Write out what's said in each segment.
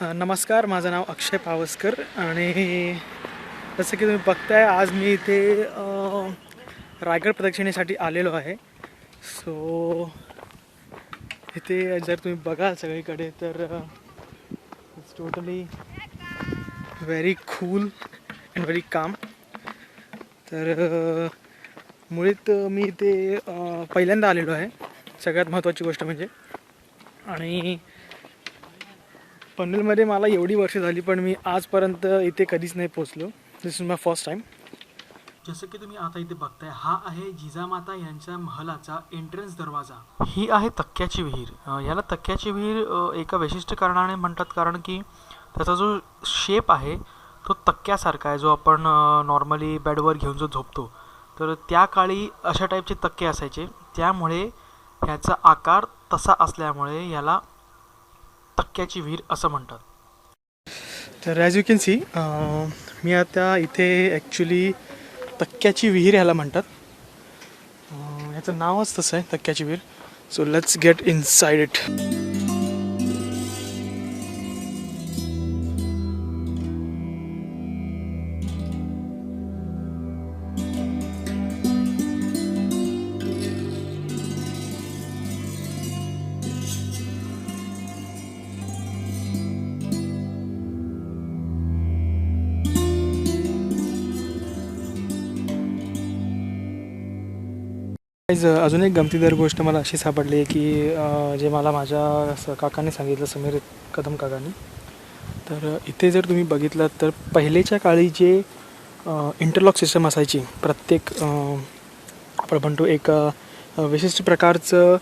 नमस्कार, माझं नाव अक्षय पावसकर आणि जसं की तुम्ही बघताय आज मी इथे रायगड प्रदक्षिणेसाठी आलेलो आहे. सो इथे जर तुम्ही बघाल सगळीकडे तर it's totally very cool and very काम. तर मुळीत मी इथे पहिल्यांदा आलेलो आहे, सगळ्यात महत्त्वाची गोष्ट म्हणजे. आणि पनवेलमध्ये मला एवढी वर्ष झाली पण मी आजपर्यंत इथे कधीच नाही पोचलो. दिस इज माय फर्स्ट टाईम. जसं की तुम्ही आता इथे बघताय, हा आहे जिजामाता यांच्या महलाचा एंट्रन्स दरवाजा. ही आहे तक्क्याची विहीर. याला तक्क्याची विहीर एका विशिष्ट कारणाने म्हणतात, कारण की त्याचा जो शेप आहे तो तक्क्यासारखा आहे, जो आपण नॉर्मली बेडवर घेऊन जो झोपतो. तर त्या काळी अशा टाईपचे तक्के असायचे, त्यामुळे ह्याचा आकार तसा असल्यामुळे याला तक्क्याची विहीर असं म्हणतात. तर ॲज यू कॅन सी, मी आता इथे ॲक्च्युली तक्क्याची विहीर ह्याला म्हणतात. याचं नावच तसं आहे, तक्क्याची विहीर. So let's get inside it. अजून एक गमतीदार गोष्ट मला अशी सापडली आहे की जे मला माझ्या काकांनी सांगितलं, समीर कदम काकांनी. तर इथे जर तुम्ही बघितलं तर पहिलेच्या काळी जे इंटरलॉक सिस्टम असायची, प्रत्येक आपण म्हणतो एक विशिष्ट प्रकारचं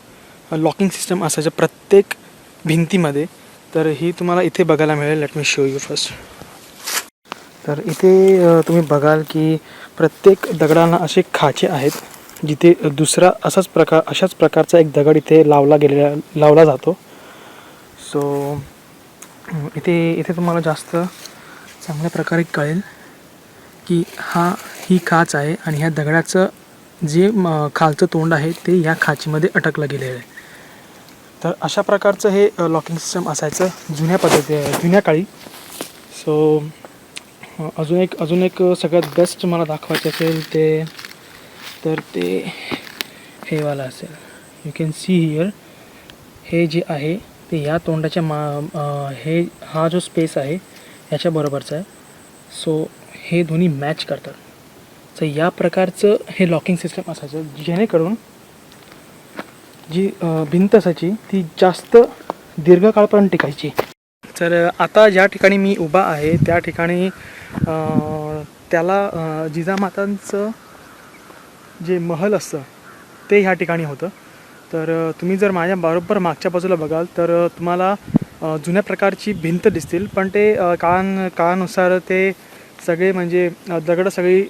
लॉकिंग सिस्टम असायचं प्रत्येक भिंतीमध्ये. तर ही तुम्हाला इथे बघायला मिळेल. Late me show you first. तर इथे तुम्ही बघाल की प्रत्येक दगडांना असे खाचे आहेत, जिथे दुसरा अशाच प्रकारचा एक दगड इथे लावला जातो. सो इथे तुम्हाला जास्त चांगल्या प्रकारे कळेल की ही खाच आहे आणि ह्या दगडाचं जे खालचं तोंड आहे ते ह्या खाचीमध्ये अटकलं गेलेलं आहे. तर अशा प्रकारचं हे लॉकिंग सिस्टम असायचं जुन्या काळी. सो अजून एक सगळ्यात बेस्ट मला दाखवायचं असेल तर ते हे वाला असेल. यू कॅन सी हिअर, हे जे आहे ते या तोंडाच्या हा जो स्पेस आहे ह्याच्या बरोबरचा आहे. सो हे दोन्ही मॅच करतात. तर या प्रकारचं हे लॉकिंग सिस्टम असायचं, जेणेकरून जी भिंत असायची ती जास्त दीर्घकाळपर्यंत टिकायची. तर आता ज्या ठिकाणी मी उभा आहे त्या ठिकाणी त्याला जिजामातांचं जे महल असतं ते ह्या ठिकाणी होतं. तर तुम्ही जर माझ्या बरोबर मागच्या बाजूला बघाल तर तुम्हाला जुन्या प्रकारची भिंत दिसतील, पण ते काळानुसार ते सगळे म्हणजे दगडं सगळी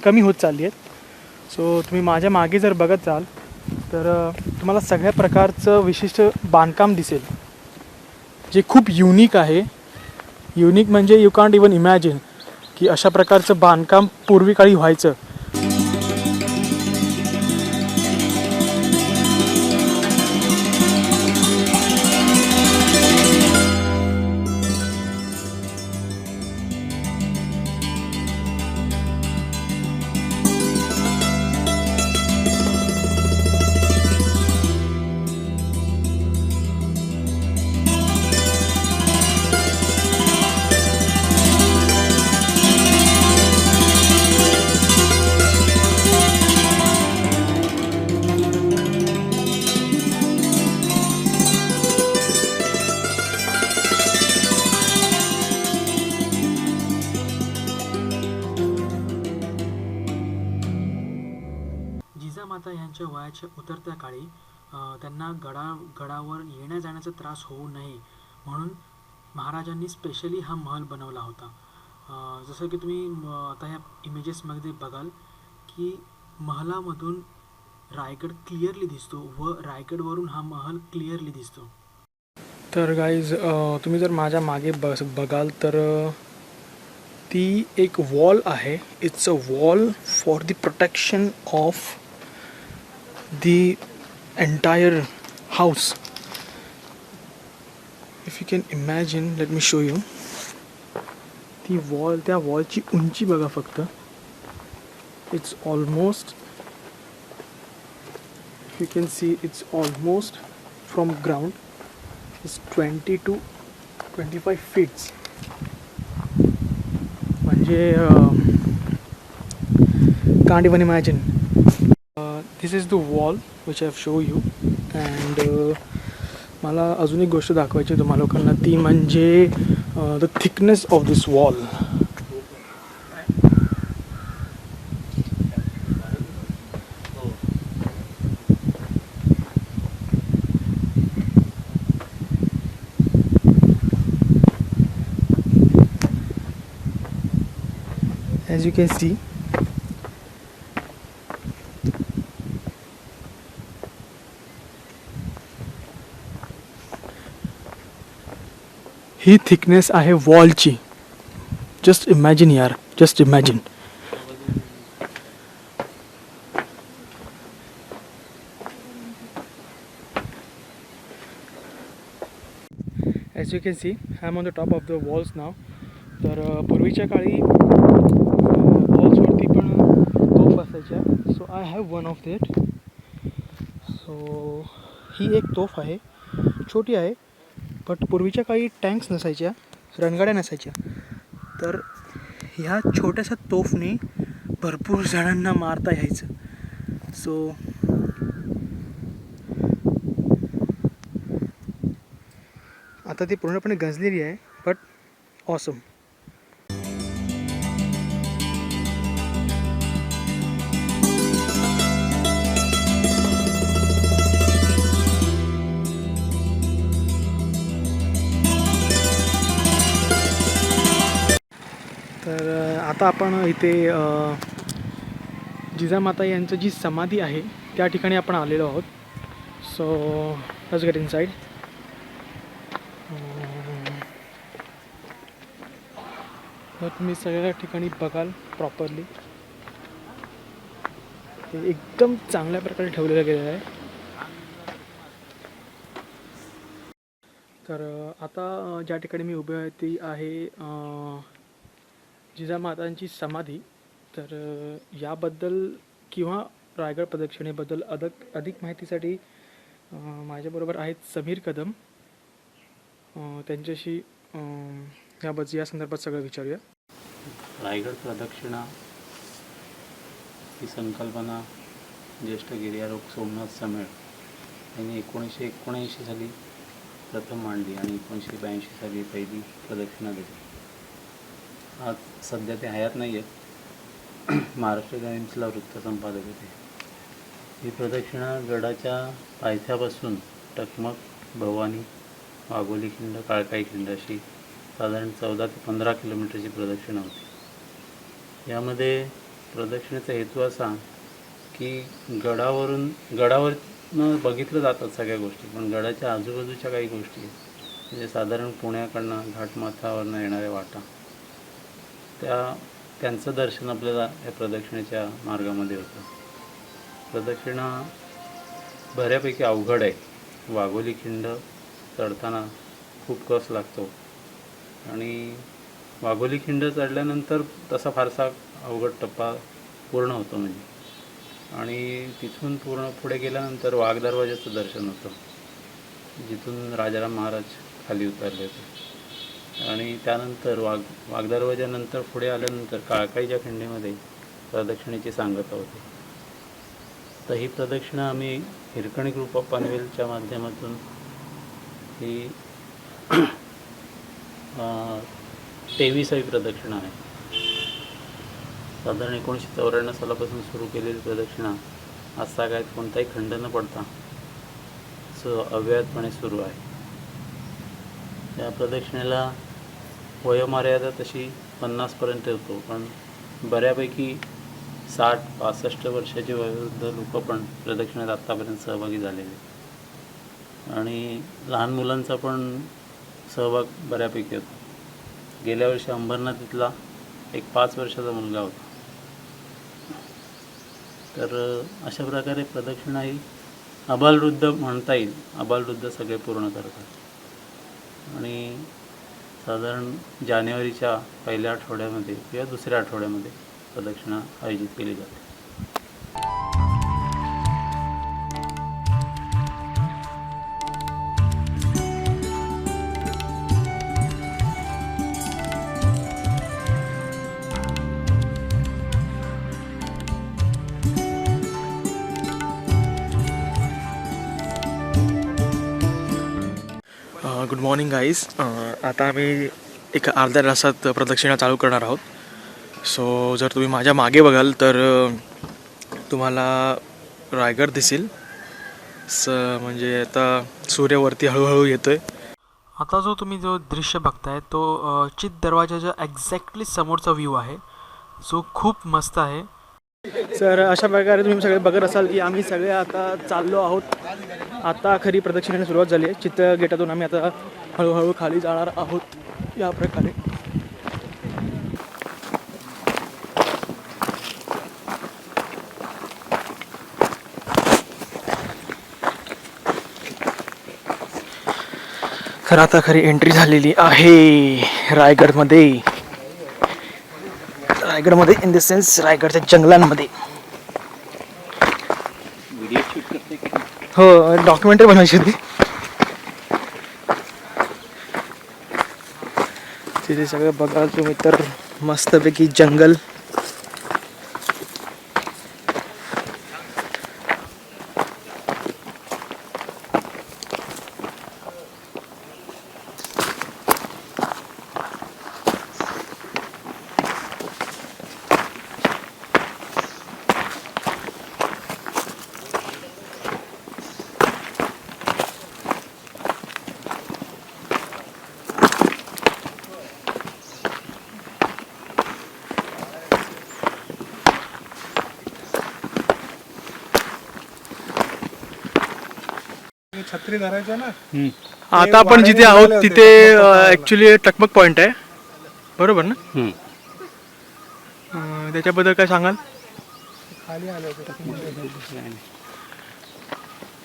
कमी होत चालली आहेत. सो तुम्ही माझ्या मागे जर बघत जाल तर तुम्हाला सगळ्या प्रकारचं विशिष्ट बांधकाम दिसेल, जे खूप युनिक आहे. युनिक म्हणजे यू कांट इवन इमॅजिन की अशा प्रकारचं बांधकाम पूर्वी काळी व्हायचं. जिजामाता यांच्या वयाच्या उतरत्या काळी त्यांना गडावर येण्या जाण्याचा त्रास होऊ नये म्हणून महाराजांनी स्पेशली हा महल बनवला होता. जसं की तुम्ही आता ह्या इमेजेसमध्ये बघाल की महलामधून रायगड क्लिअरली दिसतो व रायगडवरून हा महल क्लिअरली दिसतो. तर गाईज, तुम्ही जर माझ्या मागे बघाल तर ती एक वॉल आहे. It's a wall for the protection of the entire house. If you can imagine, let me show you. ती वॉल, त्या वॉलची उंची बघा फक्त. It's almost, you can see, it's almost from ground it's 20 to 25 feets. म्हणजे can't even imagine. This is the wall which I have show you. And मला अजून एक गोष्ट दाखवायची तुम्हा लोकांना, ती म्हणजे the thickness of this wall. As you can see, ही थिकनेस आहे वॉलची. जस्ट इमॅजिन यार, just imagine. As you can see, I am on the top of the walls now. तर पूर्वीच्या काळी वॉल्सवरती पण तोफ असायच्या. So I have one of that. So ही एक तोफ आहे, छोटी आहे. बट पूर्वीच्या काळी टँक्स नसायच्या, रणगाड्या नसायच्या. तर ह्या छोट्याशा तोफने भरपूर जणांना मारता यायचं. सो आता ती पूर्णपणे गंजलेली आहे, बट ऑसम. तर आता आपण इथे जिजामाता यांचं जी समाधी आहे त्या ठिकाणी आपण आलेलो आहोत. So let's get inside. तर तुम्ही सगळ्या ठिकाणी बघाल प्रॉपरली, हे एकदम चांगल्या प्रकारे ठेवलेलं गेलेलं आहे. तर आता ज्या ठिकाणी मी उभे आहे ती आहे जिजामातांची समाधी. तर याबद्दल किंवा रायगड प्रदक्षिणेबद्दल अधिक माहितीसाठी माझ्याबरोबर आहेत समीर कदम. त्यांच्याशी या संदर्भात सगळं विचारूया. रायगड प्रदक्षिणा ही संकल्पना ज्येष्ठ गिर्यारोहक सोमनाथ समेळ यांनी 1979 साली प्रथम मांडली आणि 1982 साली पहिली प्रदक्षिणा दिली. आज सध्या ते हयात नाही आहेत. महाराष्ट्र टाइम्सला वृत्तसंपादक होते. ही प्रदक्षिणा गडाच्या पायथ्यापासून टकमक, भवानी, वाघोली खिंड, काळकाई खिंड अशी साधारण 14 ते 15 किलोमीटरची प्रदक्षिणा होती. यामध्ये प्रदक्षिणेचा हेतू असा की गडावर बघितलं जातात सगळ्या गोष्टी, पण गडाच्या आजूबाजूच्या काही गोष्टी म्हणजे साधारण पुण्याकडनं घाटमाथ्यावरनं येणाऱ्या वाटा, त्यांचं दर्शन आपल्याला या प्रदक्षिणेच्या मार्गामध्ये होतं. प्रदक्षिणा बऱ्यापैकी अवघड आहे. वाघोली खिंड चढताना खूप कस लागतो आणि वाघोली खिंड चढल्यानंतर तसा फारसा अवघड टप्पा पूर्ण होतो म्हणजे. आणि तिथून पूर्ण पुढे गेल्यानंतर वाघ दरवाजाचं दर्शन होतं, जिथून राजाराम महाराज खाली उतरले होते. आणि त्यानंतर वाघ दरवाजानंतर पुढे आल्यानंतर काळकाईच्या खिंडीमध्ये प्रदक्षिणेची सांगता होते. तर ही प्रदक्षिणा आम्ही हिरकणी ग्रुप ऑफ पनवेलच्या माध्यमातून ही 23वी प्रदक्षिणा आहे. साधारण 1994 सालापासून सुरू केलेली प्रदक्षिणा आज तागायत कोणताही खंड न पडता अव्याहतपणे सुरू आहे. या प्रदक्षिणेला वयोमर्यादा तशी 50पर्यंत होतो, पण बऱ्यापैकी 60-65 वर्षाचे वयोवृद्ध लोक पण प्रदक्षिणेत आत्तापर्यंत सहभागी झालेले आणि लहान मुलांचा पण सहभाग बऱ्यापैकी होता. गेल्या वर्षी अंबरनाथ इथला एक 5 वर्षाचा मुलगा होता. तर अशा प्रकारे प्रदक्षिणा ही आबालवृद्ध म्हणता येईल, आबालवृद्ध सगळे पूर्ण करतात. आणि साधारण जानेवारीच्या पहिल्या आठवड्यामध्ये किंवा दुसऱ्या आठवड्यामध्ये प्रदक्षिणा आयोजित केली जाते. Good morning guys. आता आम्ही एका अर्ध्या तासात प्रदक्षिणा चालू करणार आहोत. सो जर तुम्ही माझ्या मागे बघाल तर तुम्हाला रायगड दिसेल. म्हणजे आता सूर्यवरती हळूहळू येतो आहे. आता जो दृश्य बघताय तो चित दरवाजाच्या एक्झॅक्टली समोरचा व्ह्यू आहे, जो खूप मस्त आहे. सर अशा प्रकारे तुम्ही सगळे बघत असाल की आम्ही सगळे आता चाललो आहोत. आता खरी प्रदक्षिणेला सुरुवात झाली आहे. चित्त गेटातून आम्ही आता हळूहळू खाली जाणार आहोत या प्रकारे. खरं आता खरी एंट्री झालेली आहे रायगडमध्ये इन द सेन्स रायगडच्या जंगलांमध्ये. व्हिडिओ शूट करते की हो, डॉक्युमेंटरी बनवायची होती. तिथे सगळं बघाल तुम्ही तर मस्तपैकी जंगल. छत्री धरायचं ना. आता आपण जिथे आहोत तिथे ऍक्च्युली टकमक पॉइंट आहे, बरोबर ना? त्याच्याबद्दल काय सांगाल? खाली आले होते.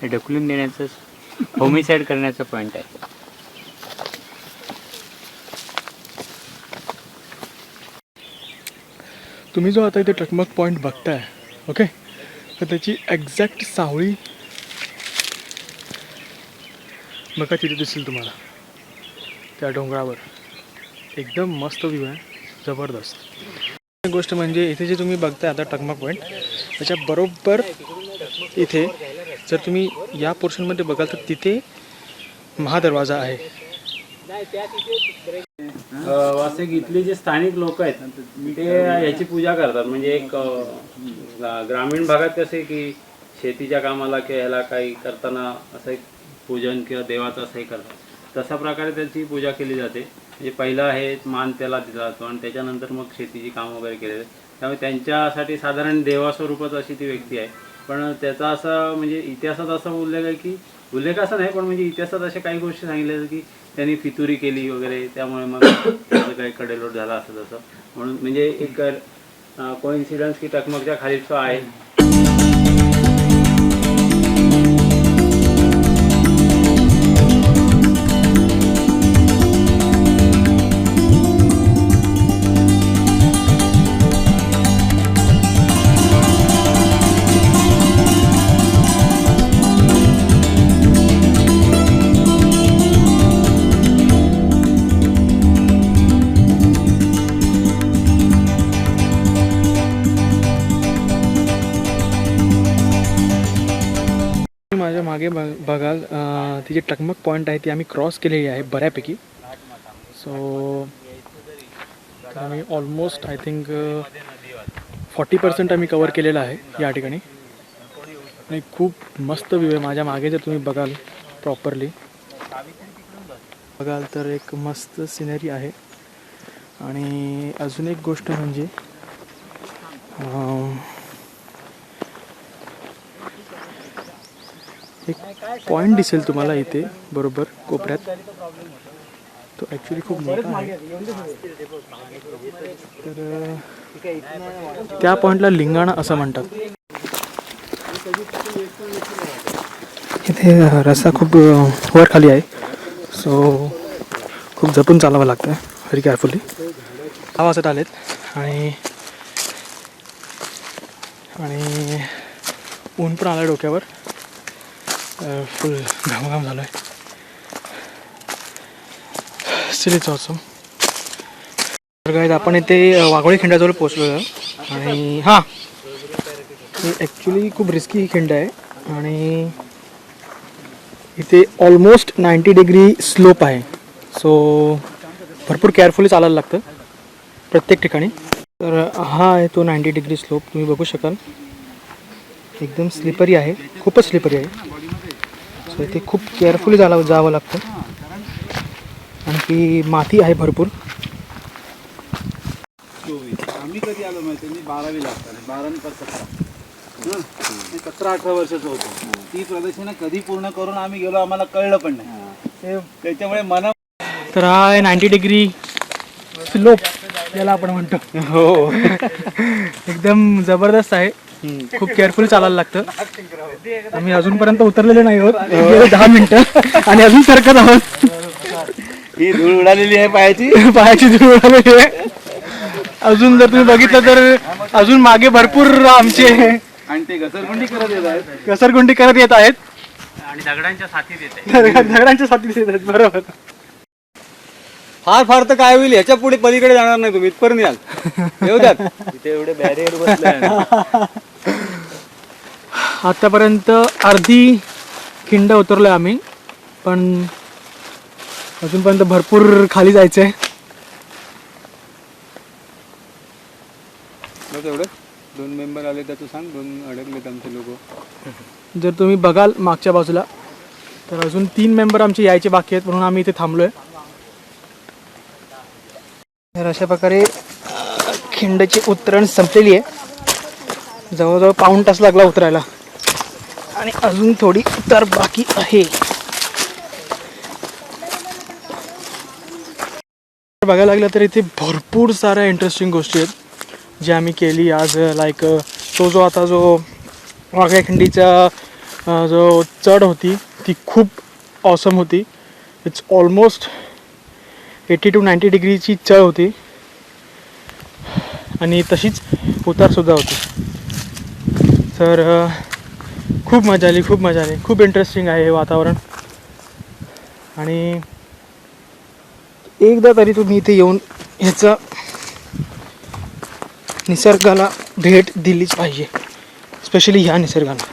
हे ढकलून देण्याचं होमिसाईड करण्याचं पॉईंट आहे. तुम्ही जो आता इथे टकमक पॉइंट बघताय, ओके, तर त्याची एक्झॅक्ट सावळी बघा तिथे दिसेल तुम्हाला. त्या डोंगरावर एकदम मस्त व्ह्यू आहे, जबरदस्त. एक गोष्ट म्हणजे इथे जे तुम्ही बघताय आता टकमक पॉईंट, त्याच्या बरोबर इथे जर तुम्ही या पोर्शनमध्ये बघाल तर तिथे महादरवाजा आहे. वास्तविक इथले जे स्थानिक लोक आहेत ते ह्याची पूजा करतात. म्हणजे एक ग्रामीण भागात कसे की शेतीच्या कामाला किंवा ह्याला काही करताना असं एक पूजन किंवा देवाचं असंही करतात. तशा प्रकारे त्याची पूजा केली जाते. म्हणजे पहिला आहे मान त्याला दिला जातो आणि त्याच्यानंतर मग शेतीची कामं वगैरे केली जाते. त्यामुळे त्यांच्यासाठी साधारण देवास्वरूपच अशी ती व्यक्ती आहे. पण त्याचा असं म्हणजे इतिहासात असा उल्लेख आहे की, उल्लेख असा नाही पण म्हणजे इतिहासात अशा काही गोष्टी सांगितल्या की त्यांनी फितुरी केली वगैरे, त्यामुळे मग त्याचं काही कडेलोट झाला असं तसं. म्हणून म्हणजे एक कोइन्सिडन्स की टकमकच्या खालीच आहे. माझ्या मागे बघाल ती जी टकमक पॉईंट आहे ती आम्ही क्रॉस केलेली आहे बऱ्यापैकी. सो आम्ही ऑलमोस्ट आय थिंक 40% आम्ही कवर केलेलं आहे या ठिकाणी. आणि खूप मस्त व्ह्यू आहे. माझ्या मागे जर तुम्ही बघाल प्रॉपरली बघाल तर एक मस्त सिनरी आहे. आणि अजून एक गोष्ट म्हणजे एक पॉईंट दिसेल तुम्हाला इथे बरोबर कोपऱ्यात. तो ॲक्च्युली खूप मोठा आहे. तर त्या पॉईंटला लिंगाणा असं म्हणतात. इथे रस्ता खूप वर खाली आहे. सो जपून चालावं लागतं व्हेरी केअरफुली. 6 वाजत आलेत आणि ऊन पण आलं डोक्यावर. फुल घामघाम झालं आहे. सिलीच ऑसम. तर काय आपण इथे वाघोळी खिंडाजवळ पोचलो आहे आणि हां ही ॲक्च्युली खूप रिस्की खिंड आहे आणि इथे ऑलमोस्ट 90 डिग्री स्लोप आहे. सो भरपूर केअरफुली चालायला लागतं प्रत्येक ठिकाणी. तर हा आहे तो 90 डिग्री स्लोप, तुम्ही बघू शकाल. एकदम स्लिपरी आहे, खूपच स्लिपरी आहे. सो इथे खूप केअरफुली जावं लागतं. आणखी माती आहे भरपूर. आम्ही कधी आलो माहिती मी 12वीला असताना 17-18 वर्षाचं होतो. ती प्रदक्षिणा कधी पूर्ण करून आम्ही गेलो आम्हाला कळलं पण नाही. त्याच्यामुळे मन. तर हा आहे 90 डिग्री स्लोप याला आपण म्हणतो. हो एकदम जबरदस्त आहे. खूप केअरफुली चालायला लागतं. आम्ही अजूनपर्यंत उतरलेले नाही आहोत. गेले 10 मिनिटं आणि अजून सरकत आहोत. ही धूळ उडालेली आहे पायाची. पायाची धूळ उडालेली आहे. अजून जर तुम्ही बघितलं तर अजून मागे भरपूर आमचे आणि ते घसरगुंडी करत येत आहेत. घसरगुंडी करत येत आहेत आणि दगडांच्या साथीत येते. दगडांच्या साथीत येत आहेत. बरोबर. फार तर काय होईल ह्याच्या पुढे पलीकडे जाणार नाही तुम्ही, इथपर्यंत याल. येऊ द्यात. तिथे एवढे बॅरियर बसले. आतापर्यंत अर्धी खिंड उतरलोय आम्ही, पण अजूनपर्यंत भरपूर खाली जायचं आहे. एवढं 2 मेंबर आले त्याचं सांग. 2 अडकलेत आमचे लोक. जर तुम्ही बघाल मागच्या बाजूला तर अजून 3 मेंबर आमचे यायचे बाकी आहेत, म्हणून आम्ही इथे थांबलोय. तर अशा प्रकारे खिंडची उतरण संपलेली आहे. जवळजवळ पाऊण तास लागला उतरायला आणि अजून थोडी उतार बाकी आहे. बघायला लागलं तर इथे भरपूर साऱ्या इंटरेस्टिंग गोष्टी आहेत जे आम्ही केली आज. लाईक जो आता वाघ्या खिंडीचा जो चढ होती ती खूप ऑसम होती. इट्स ऑलमोस्ट 80 to 90 डिग्रीची चढ होती आणि तशीच उतारसुद्धा होती. तर खूप मजा आली, खूप मजा आली. खूप इंटरेस्टिंग आहे हे वातावरण. आणि एकदा तरी तुम्ही इथे येऊन ह्याचा निसर्गाला भेट दिलीच पाहिजे, स्पेशली ह्या निसर्गाला.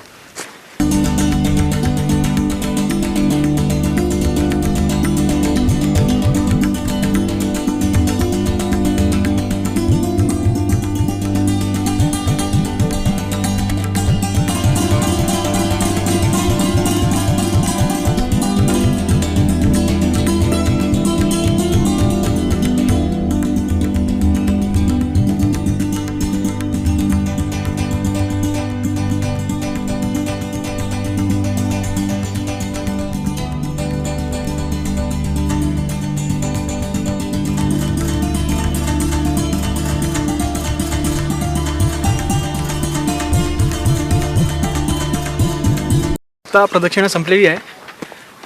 आता प्रदक्षिणा संपलेली आहे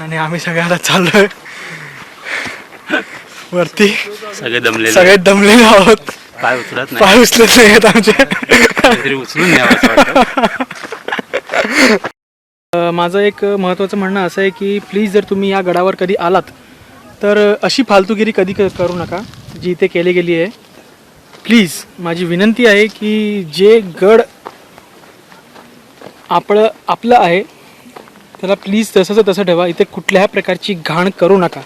आणि आम्ही सगळे आता चाललोय वरती. सगळे दमलेले आहोत. पाय उचलत नाही. पाय उचलत नाही आहेत आमचे. काहीतरी उचलून न्यावं. माझं एक महत्त्वाचं म्हणणं असं आहे की प्लीज जर तुम्ही या गडावर कधी आलात तर अशी फालतूगिरी कधी करू नका जी इथे केली गेली आहे. प्लीज माझी विनंती आहे की जे गड आपलं आहे त्याला प्लीज तसंच तसं ठेवा. इथे कुठल्याही प्रकारची घाण करू नका.